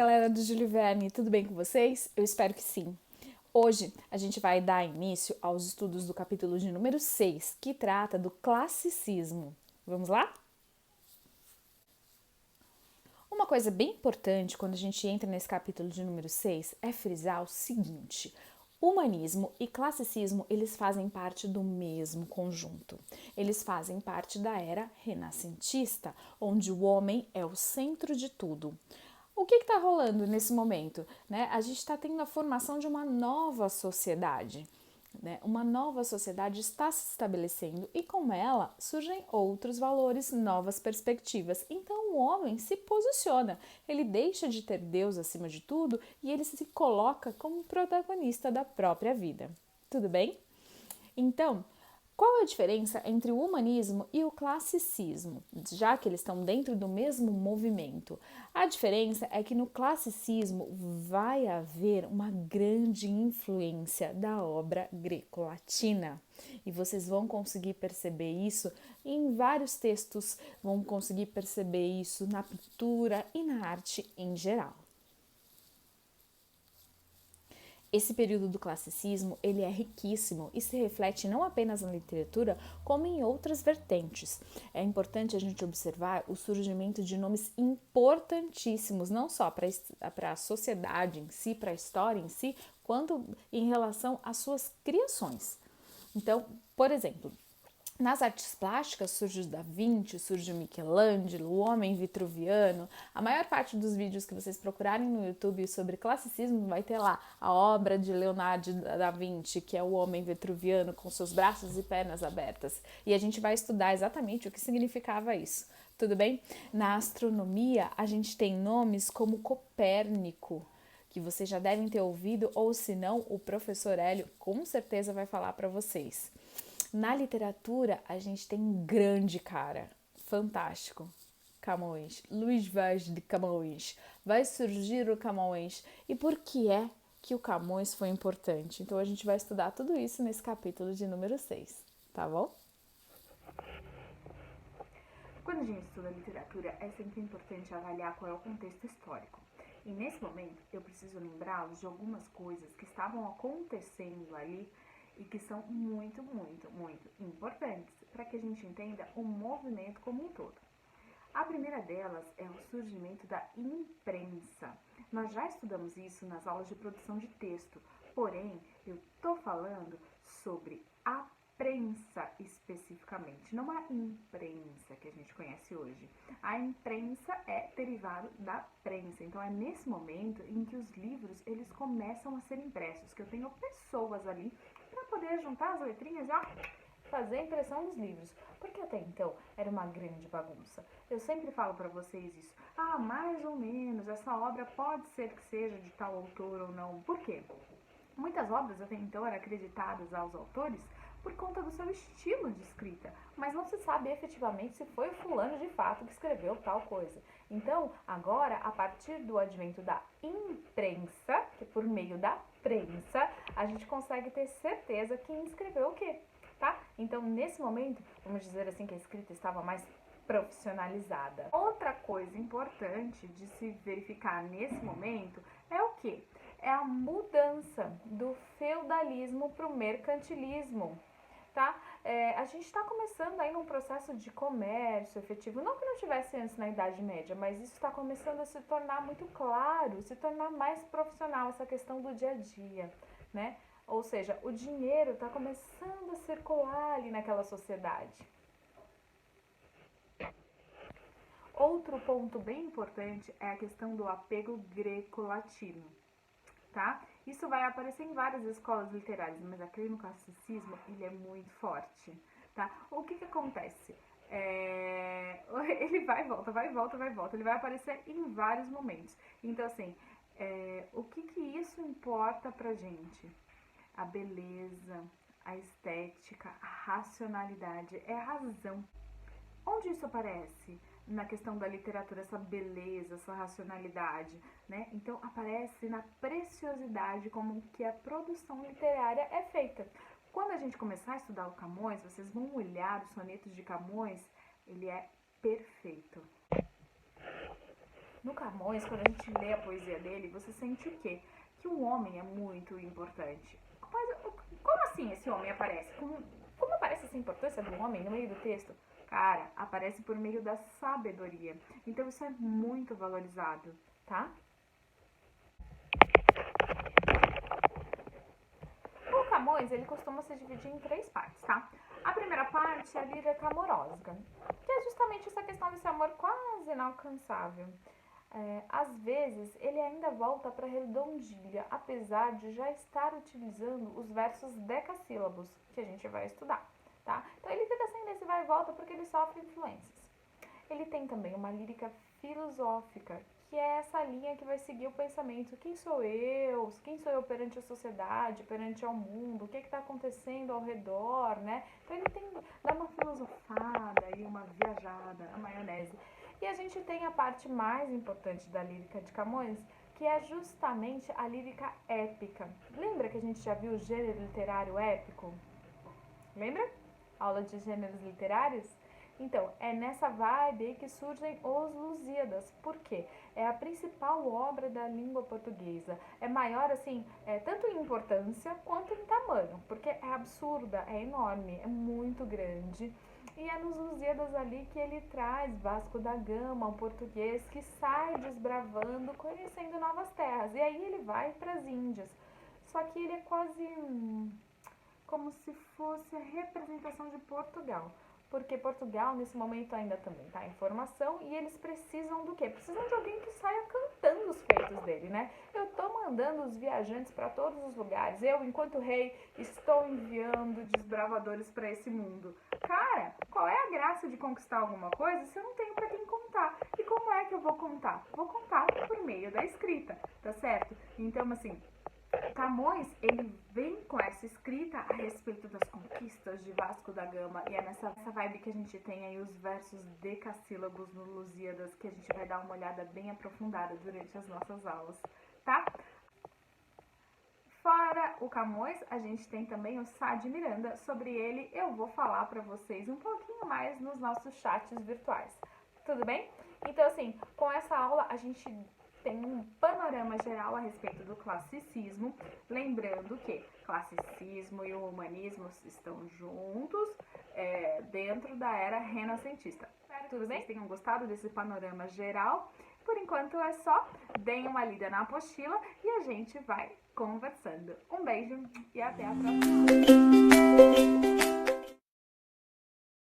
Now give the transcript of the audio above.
galera do Júlio Verne, tudo bem com vocês? Eu espero que sim. Hoje a gente vai dar início aos estudos do capítulo de número 6, que trata do classicismo. Vamos lá? Uma coisa bem importante quando a gente entra nesse capítulo de número 6 é frisar o seguinte: humanismo e classicismo, eles fazem parte do mesmo conjunto. Eles fazem parte da era renascentista, onde o homem é o centro de tudo. O que está rolando nesse momento? Né? A gente está tendo a formação de uma nova sociedade. Né? Uma nova sociedade está se estabelecendo e com ela surgem outros valores, novas perspectivas. Então o homem se posiciona, ele deixa de ter Deus acima de tudo e ele se coloca como protagonista da própria vida. Tudo bem? Então, qual é a diferença entre o humanismo e o classicismo, já que eles estão dentro do mesmo movimento? A diferença é que no classicismo vai haver uma grande influência da obra greco-latina. E vocês vão conseguir perceber isso em vários textos, vão conseguir perceber isso na pintura e na arte em geral. Esse período do classicismo, ele é riquíssimo e se reflete não apenas na literatura, como em outras vertentes. É importante a gente observar o surgimento de nomes importantíssimos, não só para a sociedade em si, para a história em si, quanto em relação às suas criações. Então, por exemplo, nas artes plásticas surge o Da Vinci, surge o Michelangelo, o homem vitruviano. A maior parte dos vídeos que vocês procurarem no YouTube sobre classicismo vai ter lá a obra de Leonardo da Vinci, que é o homem vitruviano com seus braços e pernas abertas. E a gente vai estudar exatamente o que significava isso. Tudo bem? Na astronomia, a gente tem nomes como Copérnico, que vocês já devem ter ouvido, ou se não, o professor Hélio com certeza vai falar para vocês. Na literatura, a gente tem um grande cara, fantástico, Camões, Luís Vaz de Camões. Vai surgir o Camões. E por que é que o Camões foi importante? Então a gente vai estudar tudo isso nesse capítulo de número 6, tá bom? Quando a gente estuda literatura, é sempre importante avaliar qual é o contexto histórico. E nesse momento, eu preciso lembrá-los de algumas coisas que estavam acontecendo ali e que são muito importantes para que a gente entenda o movimento como um todo. A primeira delas é o surgimento da imprensa. Nós já estudamos isso nas aulas de produção de texto, porém, eu estou falando sobre a prensa especificamente, não a imprensa que a gente conhece hoje. A imprensa é derivado da prensa, então é nesse momento em que os livros eles começam a ser impressos, que eu tenho pessoas ali para poder juntar as letrinhas e fazer a impressão dos livros, porque até então era uma grande bagunça. Eu sempre falo para vocês isso. Mais ou menos, essa obra pode ser que seja de tal autor ou não. Por quê? Muitas obras até então eram acreditadas aos autores por conta do seu estilo de escrita, mas não se sabe efetivamente se foi o fulano de fato que escreveu tal coisa. Então, agora, a partir do advento da imprensa, que por meio da prensa, a gente consegue ter certeza quem escreveu o quê, tá? Então, nesse momento, vamos dizer assim que a escrita estava mais profissionalizada. Outra coisa importante de se verificar nesse momento é o quê? É a mudança do feudalismo para o mercantilismo. Tá? A gente está começando aí num processo de comércio efetivo, não que não tivesse antes na Idade Média, mas isso está começando a se tornar muito claro, se tornar mais profissional, essa questão do dia a dia, né? Ou seja, o dinheiro está começando a circular ali naquela sociedade. Outro ponto bem importante é a questão do apego greco-latino. Tá? Isso vai aparecer em várias escolas literárias, mas aqui no classicismo ele é muito forte, tá? O que acontece? Ele vai e volta, vai e volta, vai e volta, ele vai aparecer em vários momentos. Então, assim, o que isso importa pra gente? A beleza, a estética, a racionalidade, é a razão. Onde isso aparece? Na questão da literatura, essa beleza, essa racionalidade, né? Então aparece na preciosidade como que a produção literária é feita. Quando a gente começar a estudar o Camões, vocês vão olhar os sonetos de Camões, ele é perfeito. No Camões, quando a gente lê a poesia dele, você sente o quê? Que o homem é muito importante. Mas como assim esse homem aparece? Como aparece essa importância do homem no meio do texto? Cara, aparece por meio da sabedoria. Então isso é muito valorizado, tá? O Camões, ele costuma se dividir em 3 partes, tá? A primeira parte é a lírica amorosa, que é justamente essa questão desse amor quase inalcançável. Às vezes, ele ainda volta para a redondilha, apesar de já estar utilizando os versos decassílabos, que a gente vai estudar, tá? Então, ele fica assim nesse vai e volta porque ele sofre influências. Ele tem também uma lírica filosófica, que é essa linha que vai seguir o pensamento. Quem sou eu? Quem sou eu perante a sociedade, perante ao mundo? O que está acontecendo ao redor, né? Então ele dá uma filosofada e uma viajada na maionese. E a gente tem a parte mais importante da lírica de Camões, que é justamente a lírica épica. Lembra que a gente já viu o gênero literário épico? Lembra? Aula de gêneros literários? Então, é nessa vibe aí que surgem os Lusíadas. Por quê? É a principal obra da língua portuguesa. É maior, assim, tanto em importância quanto em tamanho, porque é absurda, é enorme, é muito grande. E é nos Lusíadas ali que ele traz Vasco da Gama, um português que sai desbravando, conhecendo novas terras. E aí ele vai para as Índias. Só que ele é quase como se fosse a representação de Portugal. Porque Portugal, nesse momento, ainda também está em formação e eles precisam do quê? Precisam de alguém que saia cantando os feitos dele, né? Eu estou mandando os viajantes para todos os lugares. Eu, enquanto rei, estou enviando desbravadores para esse mundo. Cara, qual é a graça de conquistar alguma coisa se eu não tenho para quem contar? E como é que eu vou contar? Vou contar por meio da escrita, tá certo? Então, assim, Camões, ele vem com essa escrita a respeito das conquistas de Vasco da Gama e é nessa vibe que a gente tem aí os versos decassílabos no Lusíadas que a gente vai dar uma olhada bem aprofundada durante as nossas aulas, tá? Fora o Camões, a gente tem também o Sá de Miranda. Sobre ele eu vou falar para vocês um pouquinho mais nos nossos chats virtuais. Tudo bem? Então, assim, com essa aula a gente tem um panorama geral a respeito do classicismo, lembrando que classicismo e o humanismo estão juntos dentro da era renascentista. Espero que vocês tenham gostado desse panorama geral. Por enquanto é só, deem uma lida na apostila e a gente vai conversando. Um beijo e até a próxima aula.